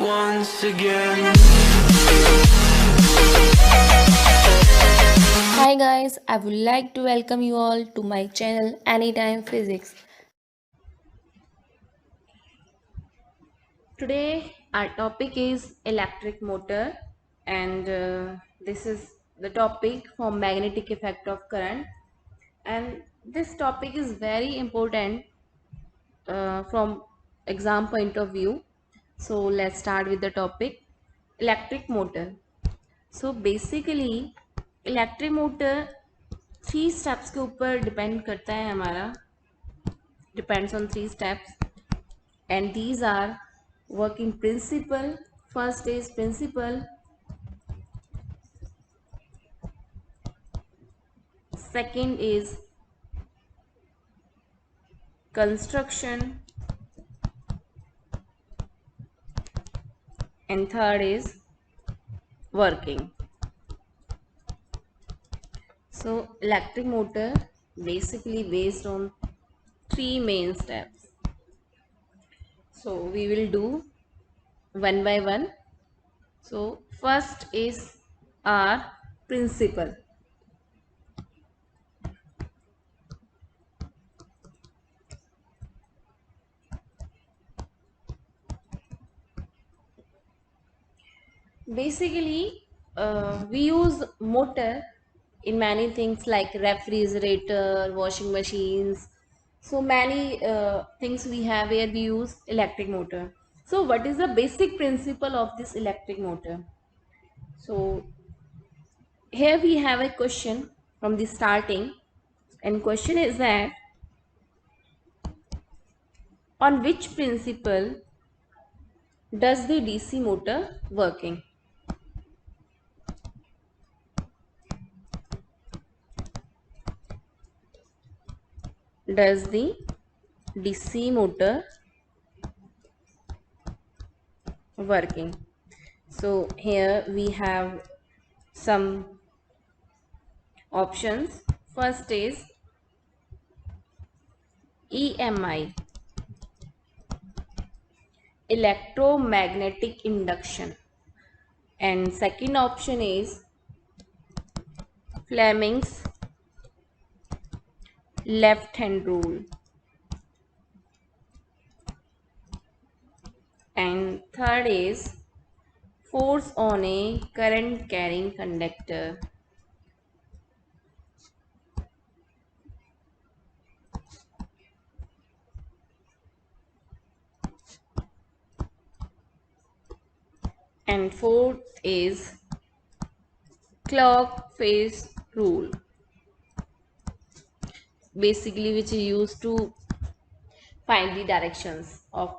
once again. Hi guys, I would like to welcome you all to my channel Anytime Physics. Today our topic is electric motor, and this is the topic for magnetic effect of current, and this topic is very important from exam point of view. So let's start with the topic electric motor. So basically electric motor 3 steps के ऊपर depend करता है हमारा, depends on 3 steps, and these are working principle. First is principle, second is construction, and third is working. So electric motor basically based on 3 main steps. So we will do one by one. So first is our principle. Basically, we use motor in many things like refrigerator, washing machines. So many things we have where we use electric motor. So what is the basic principle of this electric motor? So here we have a question from the starting, and question is that on which principle does the DC motor working? Does the DC motor working? So here we have some options. First is EMI, electromagnetic induction, and second option is Fleming's left hand rule, and third is force on a current carrying conductor. And fourth is clock face rule, basically which is used to find the directions of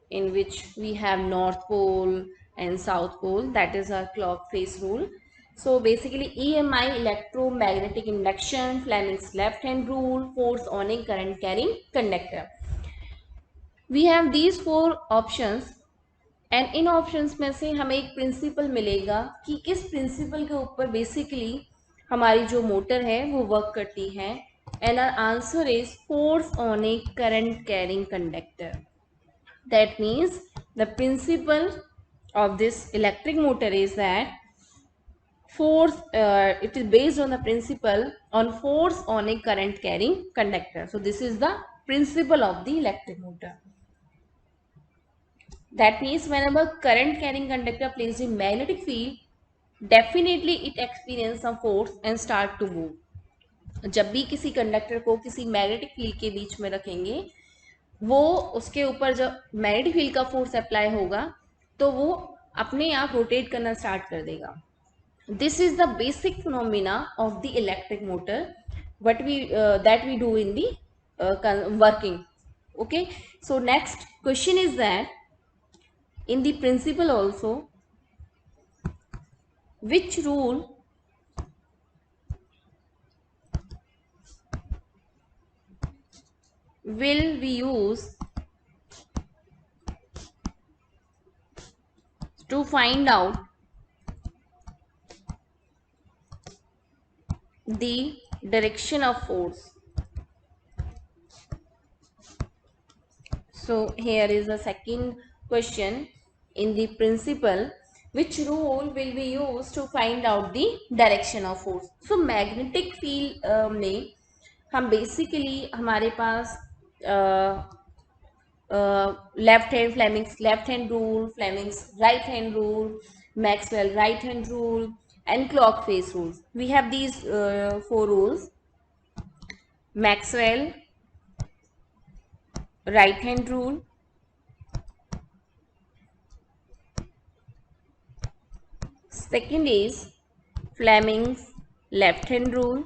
in which we have north pole and south pole. That is our clock face rule. So basically EMI, electromagnetic induction, Fleming's left hand rule, force on a current carrying conductor. We have these 4 options, and in options में से हमें एक principal मिलेगा कि किस principal के ऊपर basically हमारी जो मोटर है वो वर्क करती है, and our answer is force on a current carrying conductor. That means the principle of this electric motor is that force, it is based on the principle on force on a current carrying conductor. So this is the principle of the electric motor. That means whenever current carrying conductor placed in magnetic field, definitely it experience some force and start to move. जब भी किसी conductor को किसी magnetic field के बीच में रखेंगे, वो उसके ऊपर जब मैग्नेटिक फील्ड का फोर्स अप्लाई होगा तो वो अपने आप रोटेट करना स्टार्ट कर देगा. This is the basic phenomena of the electric motor what we that we do in the working. Okay, so next question is that in the principle also, which rule will we use to find out the direction of force? So here is the second question. in the principle, which rule will be used to find out the direction of force? So magnetic field में हम basically हमारे पास left hand Fleming's left hand rule, Fleming's right hand rule, Maxwell right hand rule, and clock face rules. We have these four rules: Maxwell right hand rule, second is Fleming's left hand rule,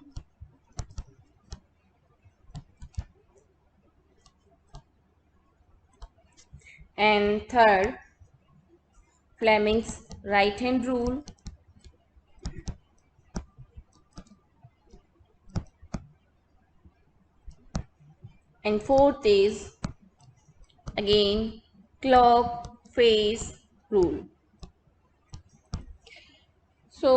and third Fleming's right hand rule, and fourth is again clock face rule. So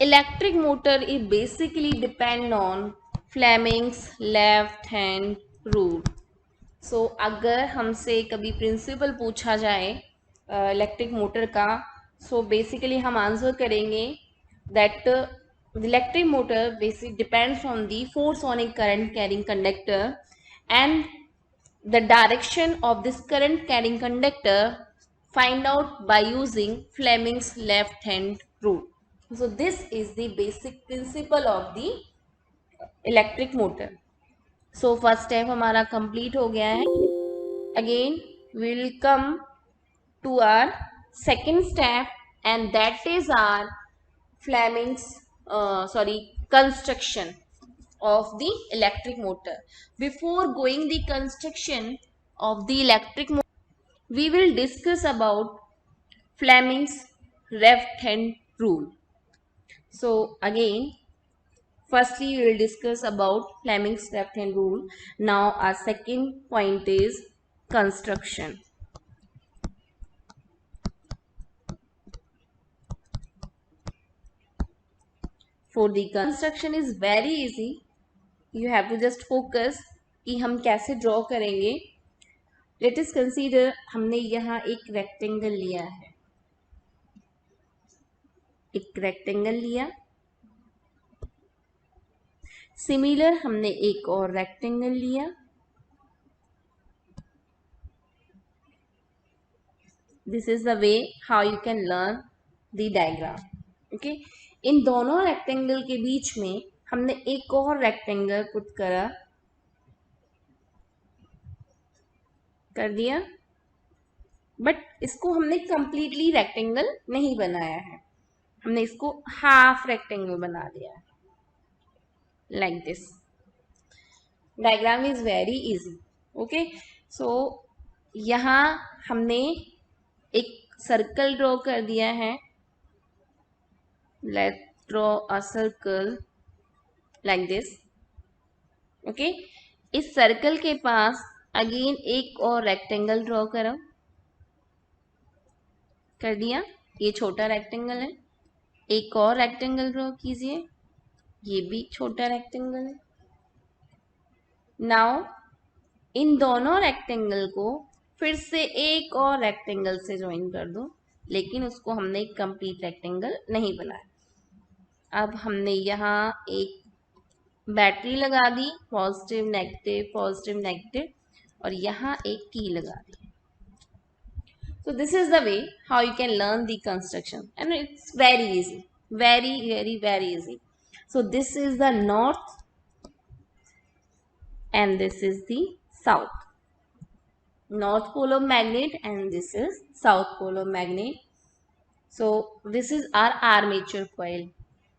electric motor is basically depend on Fleming's left hand rule. So अगर हमसे कभी principal पूछा जाए electric motor का, so basically हम answer करेंगे that the electric motor basically depends on the force on a current carrying conductor, and the direction of this current carrying conductor find out by using Fleming's left hand rule. So this is the basic principle of the electric motor. So first step हमारा complete हो गया है. Again we will come to our second step, and that is our Fleming's construction of the electric motor. Before going the construction of the electric motor, we will discuss about Fleming's left hand rule. So again, firstly we will discuss about Fleming's left hand rule. Now our second point is construction. For the construction is very easy. You have to just focus कि हम कैसे draw करेंगे. Let us consider हमने यहाँ एक rectangle लिया है, एक रेक्टेंगल लिया. सिमिलर हमने एक और रेक्टेंगल लिया. This is the way how you can learn the diagram. Okay, इन दोनों रेक्टेंगल के बीच में हमने एक और रेक्टेंगल पुट कर दिया, बट इसको हमने कंप्लीटली रेक्टेंगल नहीं बनाया है, हमने इसको हाफ रेक्टेंगल बना दिया है, like this. Diagram is very easy. Okay, so यहाँ हमने एक सर्कल ड्रॉ कर दिया है. Let draw a circle like this. Okay, इस सर्कल के पास अगेन एक और रेक्टेंगल ड्रॉ करो. कर दिया, ये छोटा रेक्टेंगल है. एक और रेक्टेंगल ड्रॉ कीजिए, ये भी छोटा रेक्टेंगल है. नाउ इन दोनों रेक्टेंगल को फिर से एक और रेक्टेंगल से ज्वाइन कर दो, लेकिन उसको हमने एक कंप्लीट रेक्टेंगल नहीं बनाया. अब हमने यहाँ एक बैटरी लगा दी, पॉजिटिव नेगेटिव, और यहाँ एक की लगा दी. So this is the way how you can learn the construction, and it's very easy, very easy. So this is the north and this is the south. North pole of magnet and this is south pole of magnet. So this is our armature coil.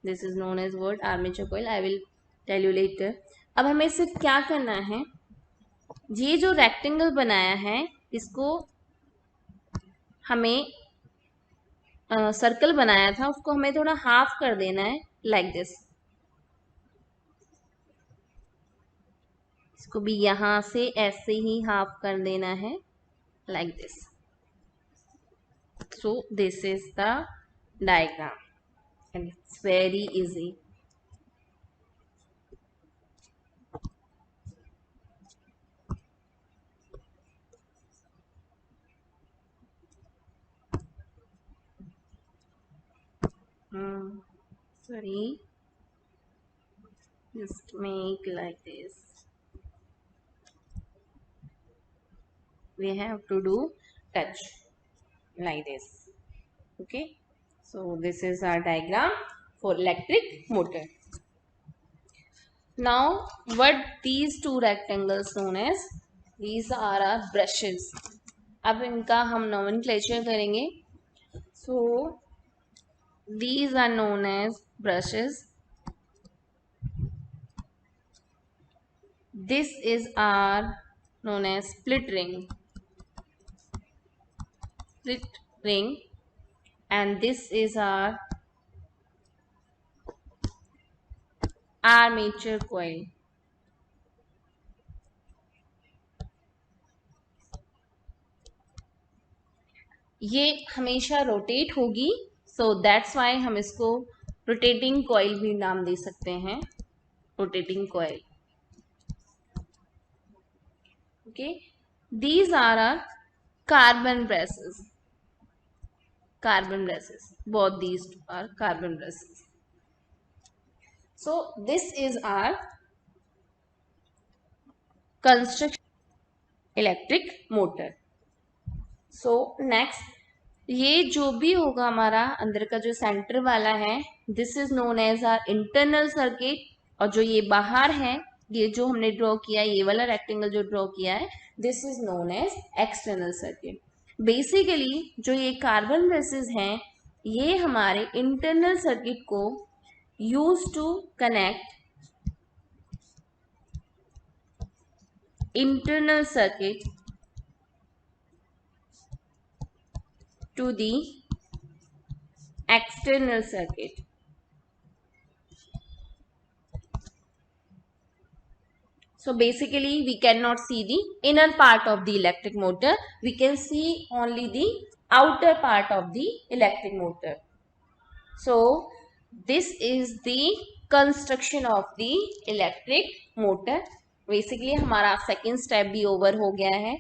This is known as word armature coil. I will tell you later. अब हमें सिर्फ क्या करना है, ये जो rectangle बनाया है इसको हमें सर्कल बनाया था उसको हमें थोड़ा हाफ कर देना है, लाइक दिस. इसको भी यहां से ऐसे ही हाफ कर देना है, like this. So this is the diagram and it's very easy. Sorry, just make like this. We have to do touch like this. Okay, so this is our diagram for electric motor. Now what these two rectangles known as, these are our brushes. अब इनका हम nomenclature करेंगे. So these are known as brushes. This is our known as split ring, and this is our armature coil. ये हमेशा rotate होगी, so that's why हम इसको rotating coil भी नाम दे सकते हैं, rotating coil. Okay, these are are carbon brushes. Carbon brushes, both these two are carbon brushes. So this is our construction electric motor. So next, ये जो भी होगा हमारा अंदर का जो सेंटर वाला है, this is known as our internal circuit. और जो ये बाहर है, ये जो हमने ड्रॉ किया है, ये वाला रेक्टेंगल जो ड्रॉ किया है, this is known as external circuit. Basically जो ये कार्बन ब्रशेस हैं, ये हमारे इंटरनल सर्किट को use to connect internal circuit to the external circuit. So basically we cannot see the inner part of the electric motor, we can see only the outer part of the electric motor. So this is the construction of the electric motor. Basically हमारा second step भी over हो गया है.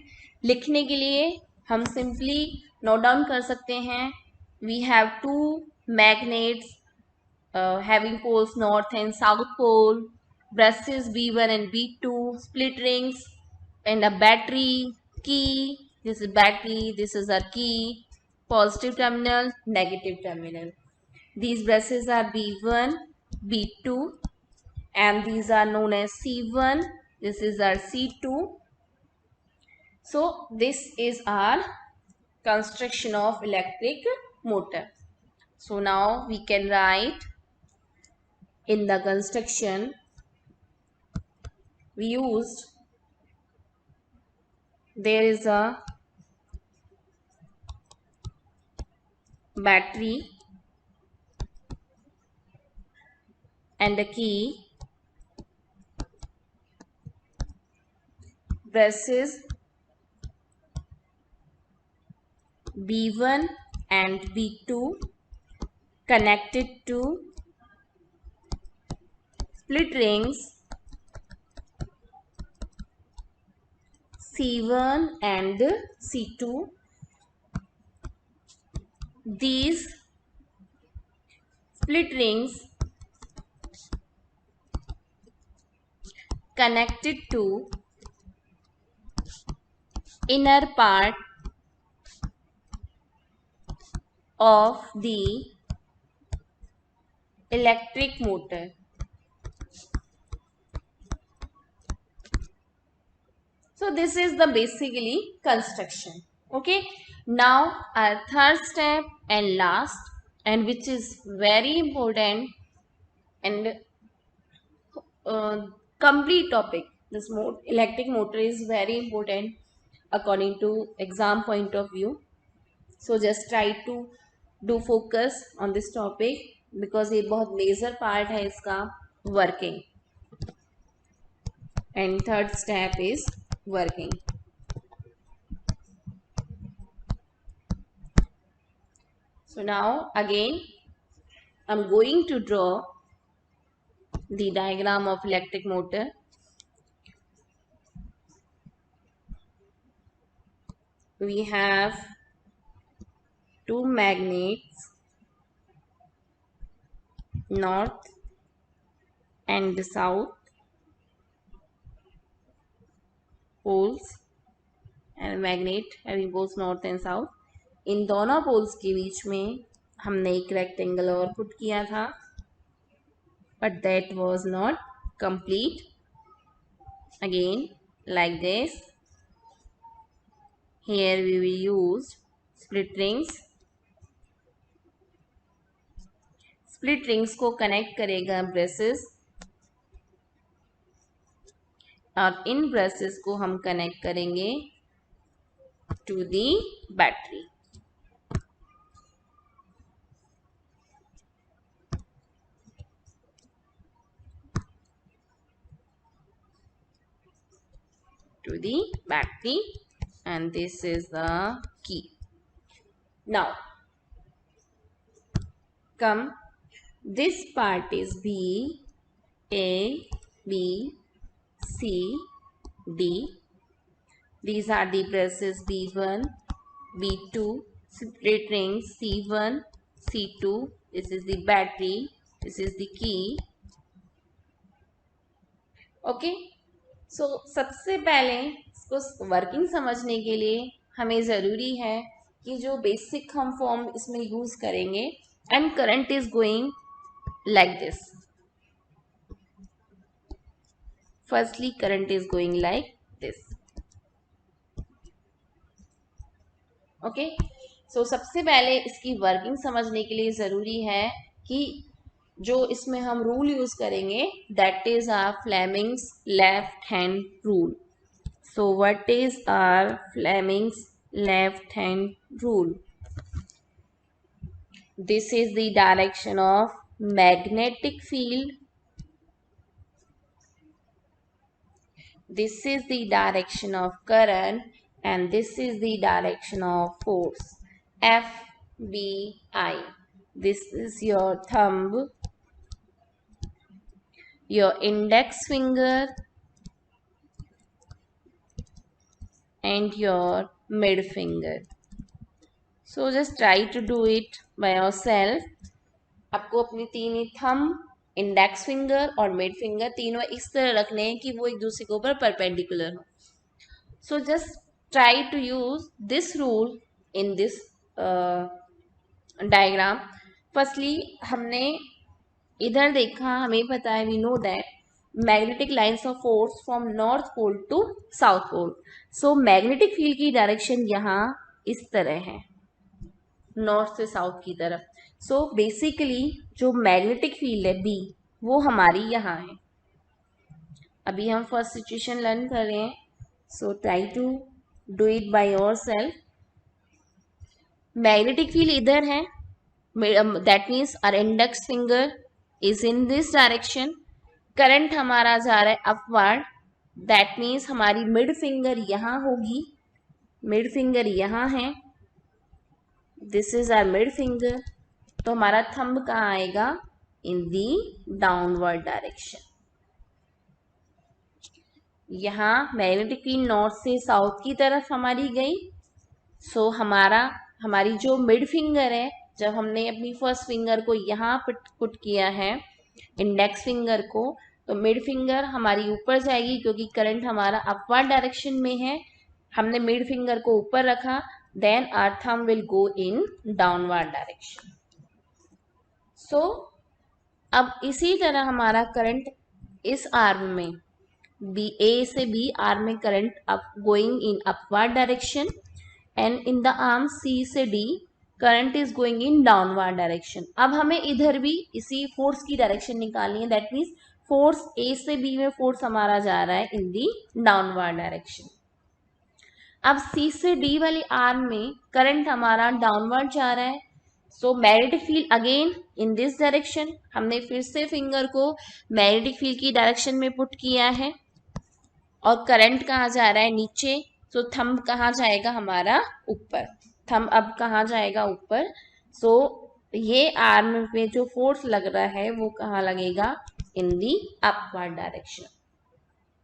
लिखने के लिए हम simply note down कर सकते हैं. We have two magnets having poles north and south pole, brushes B1 and B2, split rings, and a battery, key. This is battery, this is our key, positive terminal, negative terminal. These brushes are B1, B2, and these are known as C1. This is our C2. So this is our construction of electric motor. So now we can write in the construction we used, there is a battery and a key, brushes B1 and B2 connected to split rings C1 and C2. These split rings connected to inner part of the electric motor. So this is the basically construction. Okay, now our third step and last, and which is very important and complete topic. This electric motor is very important according to exam point of view. So just try to do focus on this topic because ये बहुत major part है इसका working. And third step is working. So now again I'm going to draw the diagram of electric motor. We have two magnets north and the south poles and magnet having poles north and south. इन दोनों poles के बीच में हमने एक rectangle और put किया था, but that was not complete. Again, like this, here we will use split rings. Split rings को connect करेगा ब्रेसेस, और इन ब्रेसेस को हम कनेक्ट करेंगे to the battery. To the battery, and this is the key. Now come, this part is B, A, B, C, D. These are the braces B1, B2, split rings C1, C2. This is the battery, this is the key. Okay. सो सबसे पहले इसको working समझने के लिए हमें ज़रूरी है कि जो बेसिक हम फॉर्म इसमें यूज़ करेंगे, and current is going like this. Firstly current is going like this. Okay. So सबसे पहले इसकी वर्किंग समझने के लिए ज़रूरी है कि जो इसमें हम रूल यूज करेंगे, that is our Fleming's left hand rule. So what is our Fleming's left hand rule? This is the direction of magnetic field. This is the direction of current, and this is the direction of force. FBI. This is your thumb, your index finger, and your mid finger. So just try to do it by yourself. आपको अपनी तीन thumb, index finger और mid finger तीनों इस तरह रखने हैं कि वो एक दूसरे के ऊपर परपेंडिकुलर हो. So just try to use this rule in this diagram. Firstly हमने इधर देखा, हमें पता है, we know that magnetic lines of force from north pole to south pole. So magnetic field की डायरेक्शन यहाँ इस तरह है, नॉर्थ से साउथ की तरफ. सो बेसिकली जो मैग्नेटिक फील्ड है बी, वो हमारी यहाँ है. अभी हम फर्स्ट सिचुएशन लर्न कर रहे हैं, so try to do it by yourself. Magnetic field इधर है, that means our index finger is in this direction. Current हमारा जा रहा है अपवर्ड, दैट मीन्स हमारी मिड फिंगर यहाँ होगी. मिड फिंगर यहाँ है, this is our mid finger. तो हमारा थंब कहाँ आएगा? In the downward direction. यहाँ मैग्नेटिक फील्ड नॉर्थ से साउथ की तरफ हमारी गई. सो हमारी जो मिड फिंगर है, जब हमने अपनी फर्स्ट फिंगर को यहाँ पुट किया है, इंडेक्स फिंगर को, तो मिड फिंगर हमारी ऊपर जाएगी क्योंकि करंट हमारा अपवर्ड डायरेक्शन में है. हमने मिड फिंगर को ऊपर रखा, then our thumb will go in downward direction. So अब इसी तरह हमारा करंट इस आर्म में ए से बी आर्म में current up going in upward direction, and in the arm C से D current is going in downward direction. अब हमें इधर भी इसी फोर्स की डायरेक्शन निकालनी है, दैट मीन्स फोर्स ए से बी में फोर्स हमारा जा रहा है इन दी डाउनवर्ड डायरेक्शन. अब सी से डी वाली आर्म में करंट हमारा डाउनवर्ड जा रहा है. सो magnetic field again in this direction. हमने फिर से फिंगर को मैग्नेटिक फील्ड की डायरेक्शन में पुट किया है, और करंट कहाँ जा रहा है? नीचे. सो थंब कहाँ जाएगा? हमारा ऊपर. थंब अब कहाँ जाएगा? ऊपर. सो ये आर्म में जो फोर्स लग रहा है वो कहाँ लगेगा? इन दी अपवर्ड डायरेक्शन.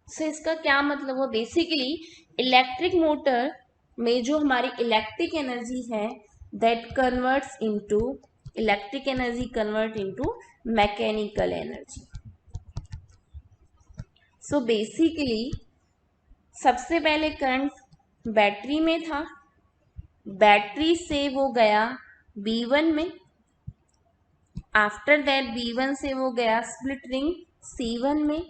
सो इसका क्या मतलब हो? बेसिकली इलेक्ट्रिक मोटर में जो हमारी इलेक्ट्रिक एनर्जी है, that converts into electric energy convert into mechanical energy. So basically सबसे पहले करंट बैटरी में था, बैटरी से वो गया B1 में, आफ्टर दैट B1 से वो गया स्प्लिट रिंग C1 में,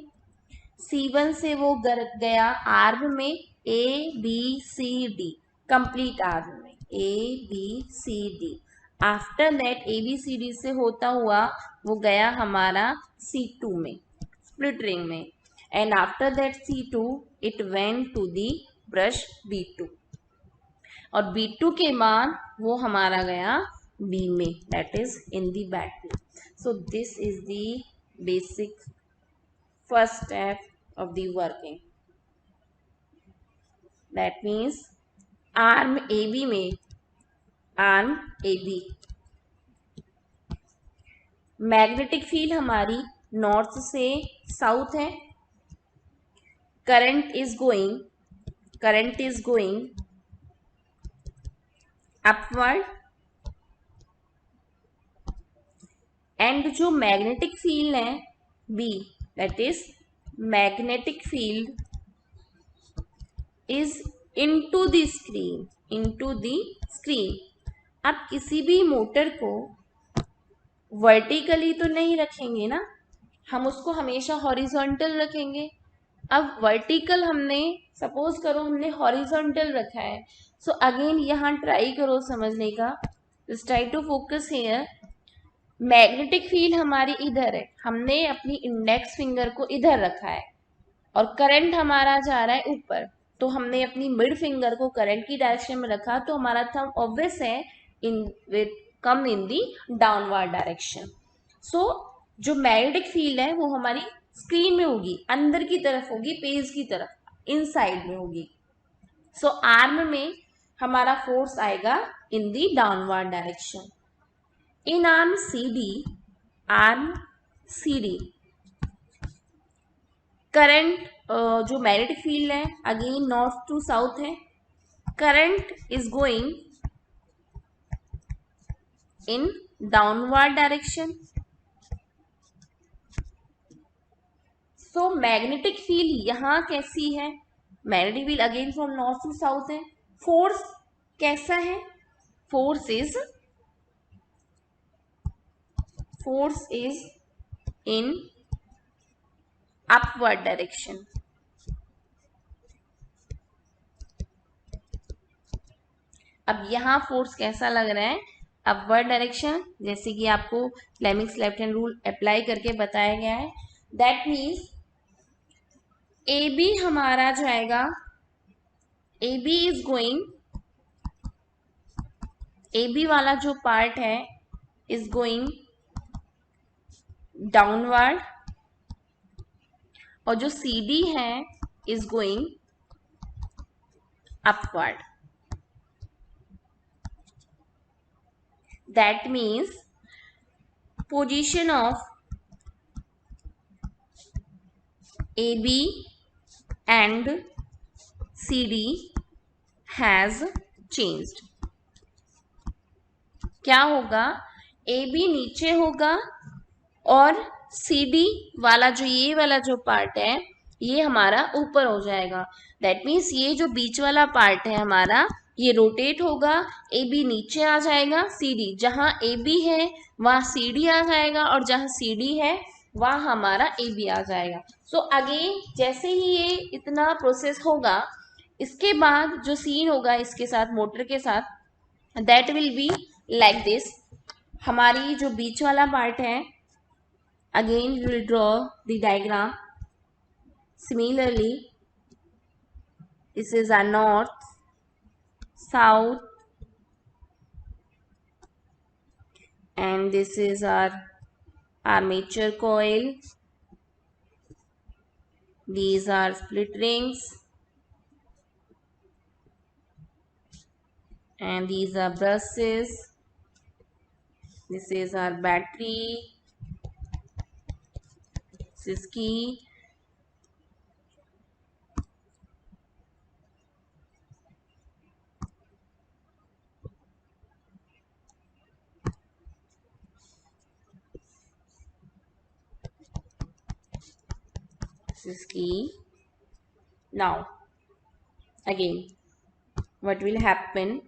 C1 से वो गया आर्म में ABCD, कंप्लीट आर्म में ABCD। आफ्टर दैट ABCD से होता हुआ वो गया हमारा C2 में, स्प्लिट रिंग में, and after that C2 it went to the brush B2, और B2 के बाद वो हमारा गया B में, that is in the battery. So this is the basic first step of the working. That means arm AB में, arm AB magnetic field हमारी north से साउथ है, current is going upward, and जो magnetic field है B, that is magnetic field is into the screen। आप किसी भी motor को वर्टिकली तो नहीं रखेंगे ना, हम उसको हमेशा हॉरिजॉन्टल रखेंगे। अब वर्टिकल हमने सपोज करो हमने हॉरिजॉन्टल रखा है, सो अगेन यहाँ ट्राई करो समझने का, just try to focus here. Magnetic field हमारी इधर है, हमने अपनी इंडेक्स फिंगर को इधर रखा है, और करंट हमारा जा रहा है ऊपर, तो हमने अपनी मिड फिंगर को करंट की डायरेक्शन में रखा, तो हमारा थंब ऑब्वियस है in with come in the downward direction. So जो मैग्नेटिक फील्ड है वो हमारी स्क्रीन में होगी, अंदर की तरफ होगी, पेज की तरफ, इनसाइड में होगी। सो आर्म में हमारा फोर्स आएगा in the downward direction. In arm CD current जो मैग्नेटिक फील्ड है अगेन नॉर्थ टू साउथ है, current is going in downward direction. So magnetic field यहां कैसी है, magnetic field again from north to south है। Force कैसा है, force is in upward direction. अब यहां फोर्स कैसा लग रहा है, अपवर्ड डायरेक्शन, जैसे कि आपको Fleming's left hand rule apply करके बताया गया है। दैट मीन्स AB हमारा जाएगा, AB इज गोइंग, AB वाला जो पार्ट है इज गोइंग डाउनवर्ड, और जो CD है is going upward. That means position of AB and CD has changed। क्या होगा, AB नीचे होगा और CD वाला जो ये वाला जो पार्ट है ये हमारा ऊपर हो जाएगा। दैट मीन्स ये जो बीच वाला पार्ट है हमारा ये रोटेट होगा, AB नीचे आ जाएगा, CD जहां AB है वहां CD आ जाएगा, और जहां CD है वहां हमारा AB आ जाएगा। सो अगेन जैसे ही ये इतना प्रोसेस होगा, इसके बाद जो सीन होगा इसके साथ मोटर के साथ, that will be like this. हमारी जो बीच वाला पार्ट है, again we will draw the diagram. Similarly, this is our north, south, and this is our armature coil. These are split rings, and these are brushes. This is our battery. This is key. axis key. Now again what will happen,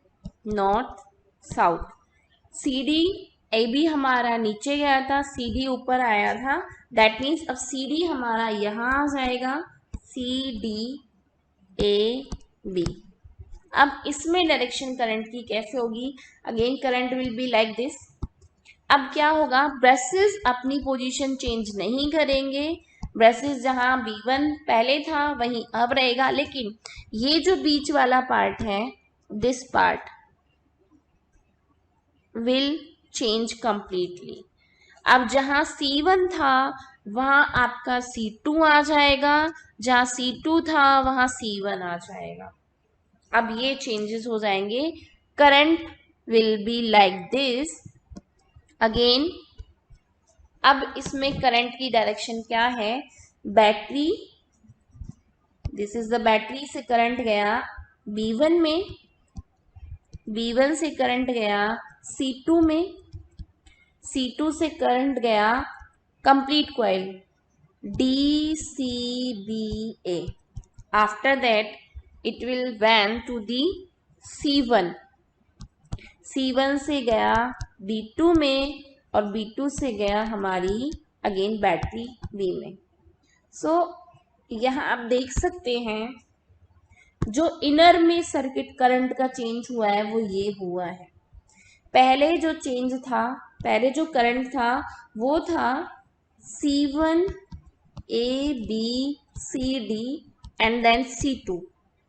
north south, CD AB हमारा नीचे गया था, CD ऊपर आया था, that means अब CD हमारा यहाँ आ जाएगा, CDAB। अब इसमें डायरेक्शन करंट की कैसे होगी, again current will be like this. अब क्या होगा, ब्रशेस अपनी पोजीशन चेंज नहीं करेंगे, ब्रशेस जहां B1 पहले था वहीं अब रहेगा, लेकिन ये जो बीच वाला पार्ट है, this part will change completely. अब जहां C1 था वहां आपका C2 आ जाएगा, जहां C2 था वहां C1 आ जाएगा। अब ये चेंजेस हो जाएंगे, current will be like this again. अब इसमें करंट की डायरेक्शन क्या है, battery, this is the battery से करंट गया B1 में, B1 से करंट गया C2 में, C2 से करंट गया complete coil DCBA। After that it will went to the C1, C1 से गया B2 में और B2 से गया हमारी अगेन बैटरी B में। सो यहाँ आप देख सकते हैं जो इनर में सर्किट करंट का चेंज हुआ है वो ये हुआ है। पहले जो चेंज था, पहले जो करंट था वो था C1 A B C D and then C2।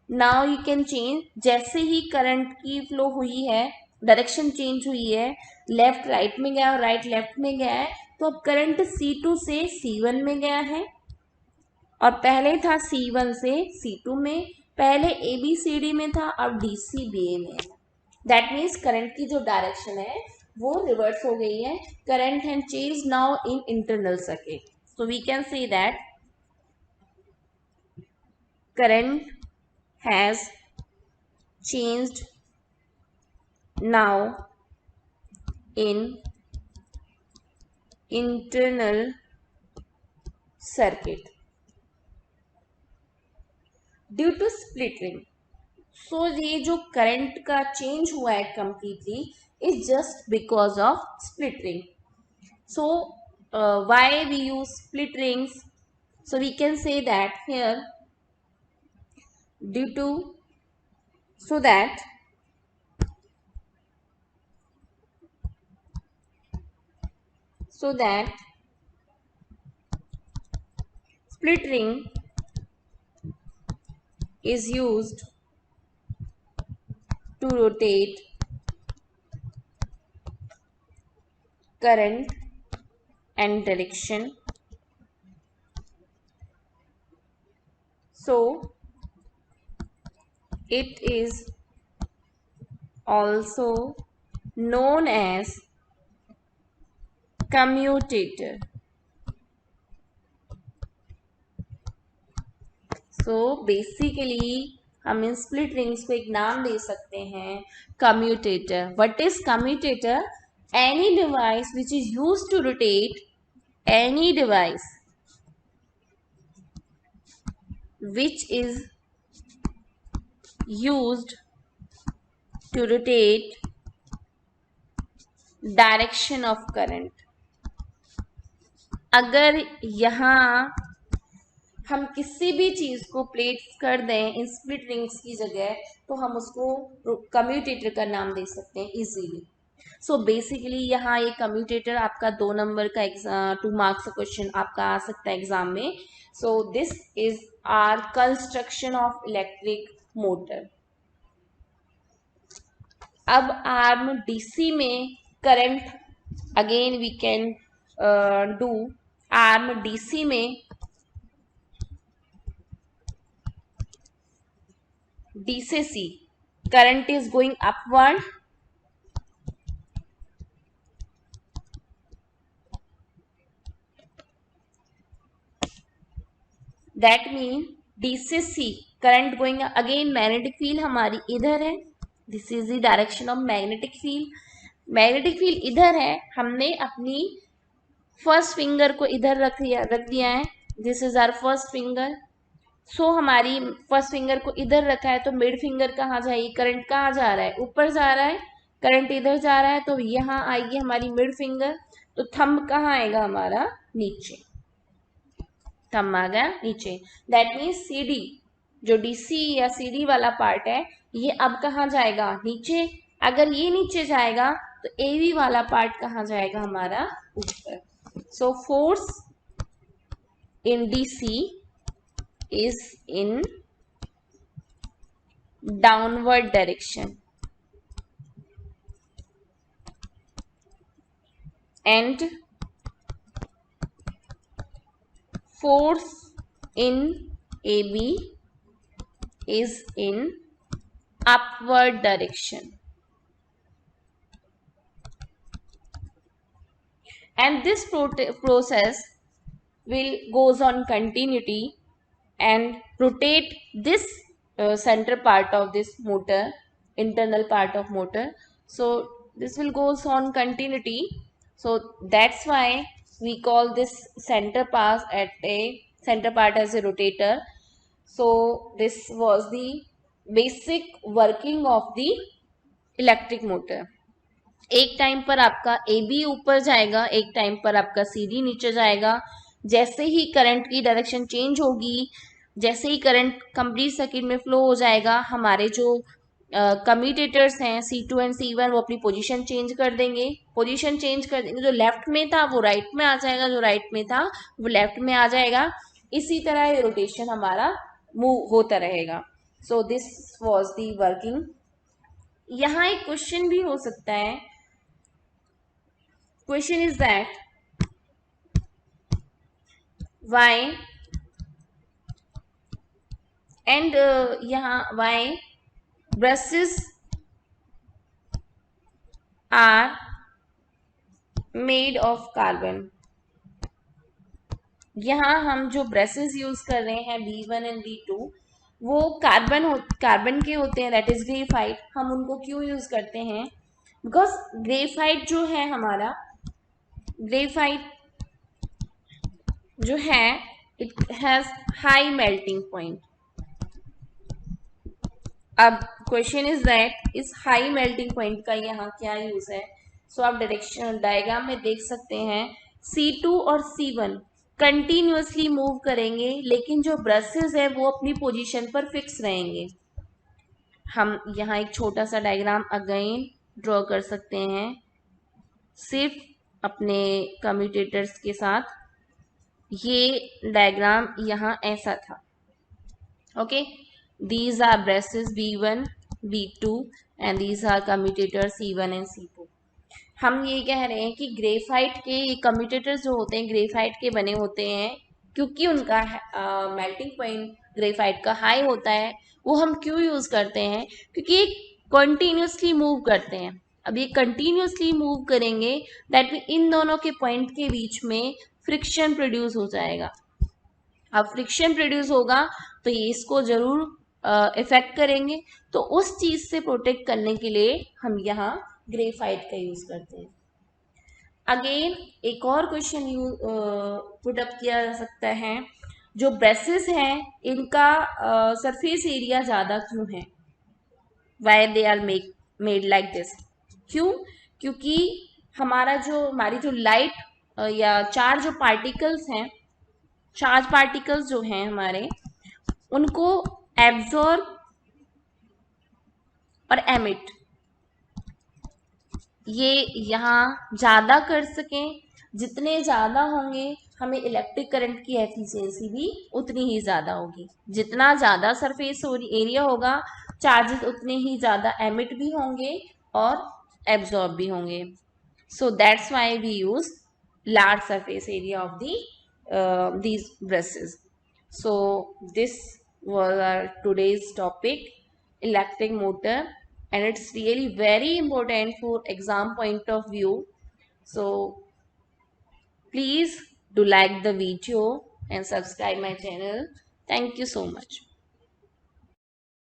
Now you can change, जैसे ही करंट की फ्लो हुई है, डायरेक्शन चेंज हुई है, लेफ्ट राइट में गया और राइट लेफ्ट में गया है, तो अब करंट C2 से C1 में गया है और पहले था C1 से C2 में, पहले ABCD में था और DCBA में है। दैट मीन्स करंट की जो डायरेक्शन है वो रिवर्स हो गई है, current has change now in internal circuit. So we can say that current has changed now in internal circuit due to split ring। सो ये जो करंट का चेंज हुआ है completely is just because of split ring. So why we use split rings, so we can say that here due to, so that split ring is used to rotate current and direction, so it is also known as commutator। So basically हम इन split rings को एक नाम दे सकते हैं commutator. What is commutator, any device which is use to rotate, any device which is used to rotate direction of current। अगर यहाँ हम किसी भी चीज को प्लेस कर दें इन स्प्लिट रिंग्स की जगह तो हम उसको कम्यूटेटर का नाम दे सकते हैं इजीली। सो बेसिकली यहाँ ये कम्यूटेटर आपका 2 नंबर का 2 मार्क्स का क्वेश्चन आपका आ सकता है एग्जाम में। So this is our construction of electric motor. अब आर्म डीसी में करंट, again we can do arm DC में, D से C current is going upward, that mean D से C current going again, magnetic field हमारी इधर है, this is the direction of magnetic field। Magnetic field इधर है, हमने अपनी फर्स्ट फिंगर को इधर रख दिया है, this is our first finger. So हमारी फर्स्ट फिंगर को इधर रखा है तो मिड फिंगर कहाँ जाएगी, करंट कहाँ जा रहा है, ऊपर जा रहा है, करंट इधर जा रहा है, तो यहाँ आएगी हमारी मिड फिंगर। तो थंब कहाँ आएगा हमारा, नीचे, थंब आ गया नीचे। दैट मीन्स सी डी, जो डीसी या सीडी वाला पार्ट है, ये अब कहाँ जाएगा, नीचे। अगर ये नीचे जाएगा तो एवी वाला पार्ट कहाँ जाएगा हमारा, ऊपर। So force in DC is in downward direction and force in AB is in upward direction, and this process will goes on continuity and rotate this center part of this motor, internal part of motor. So this will goes on continuity, so that's why we call this center part as a rotator. So this was the basic working of the electric motor. एक time पर आपका A B ऊपर जाएगा, एक time पर आपका C D नीचे जाएगा। जैसे ही करंट की डायरेक्शन चेंज होगी, जैसे ही करंट कंप्लीट सर्किट में फ्लो हो जाएगा, हमारे जो कम्यूटेटर्स हैं C2 एंड C1 वो अपनी पोजीशन चेंज कर देंगे। पोजीशन चेंज कर देंगे, जो लेफ्ट में था वो राइट में आ जाएगा, जो राइट में था वो लेफ्ट में आ जाएगा। इसी तरह ये रोटेशन हमारा मूव होता रहेगा। So this was the working. यहाँ एक क्वेश्चन भी हो सकता है। Question is that why and यहाँ why brushes are made of carbon। यहाँ हम जो ब्रशेस यूज कर रहे हैं B1 एंड B2 वो कार्बन के होते हैं, दैट इज ग्रेफाइट। हम उनको क्यों यूज करते हैं, बिकॉज ग्रेफाइट जो है हमारा, ग्रेफाइट जो है it has high melting point. अब क्वेश्चन इज दैट इस हाई मेल्टिंग पॉइंट का यहाँ क्या यूज है। सो आप डायरेक्शन डायग्राम में देख सकते हैं C2 और C1 कंटिन्यूअसली मूव करेंगे, लेकिन जो ब्रशेस है वो अपनी पोजीशन पर फिक्स रहेंगे। हम यहाँ एक छोटा सा डायग्राम अगेन ड्रॉ कर सकते हैं सिर्फ अपने कम्यूटेटर्स के साथ। ये डायग्राम यहाँ ऐसा था। Okay, these are brushes B1, B2 and these are commutators C1 and C2। हम ये कह रहे हैं कि ग्रेफाइट के कम्यूटेटर्स जो होते हैं ग्रेफाइट के बने होते हैं, क्योंकि उनका मेल्टिंग पॉइंट ग्रेफाइट का हाई होता है। वो हम क्यों यूज करते हैं, क्योंकि ये कंटिन्यूसली मूव करते हैं। अब ये कंटिन्यूसली मूव करेंगे, दैट मीन इन दोनों के पॉइंट के बीच में फ्रिक्शन प्रोड्यूस हो जाएगा। अब फ्रिक्शन प्रोड्यूस होगा तो ये इसको जरूर इफेक्ट करेंगे। तो उस चीज से प्रोटेक्ट करने के लिए हम यहाँ ग्रेफाइट का यूज करते हैं। अगेन एक और क्वेश्चन पुट अप किया जा सकता है, जो ब्रशेस हैं इनका सरफेस एरिया ज्यादा क्यों है, why they are made like this, क्यों, क्योंकि हमारी जो लाइट या चार्ज जो पार्टिकल्स हैं, चार्ज पार्टिकल्स जो हैं हमारे, उनको एब्जॉर्ब और एमिट ये यहाँ ज्यादा कर सकें। जितने ज्यादा होंगे हमें इलेक्ट्रिक करंट की एफिशिएंसी भी उतनी ही ज्यादा होगी। जितना ज्यादा सरफेस एरिया होगा, चार्जेस उतने ही ज्यादा एमिट भी होंगे और एब्जॉर्ब भी होंगे। So that's why we use large surface area of these brushes। So this was our today's topic, electric motor, and it's really very important for exam point of view। So please do like the video and subscribe my channel। Thank you so much।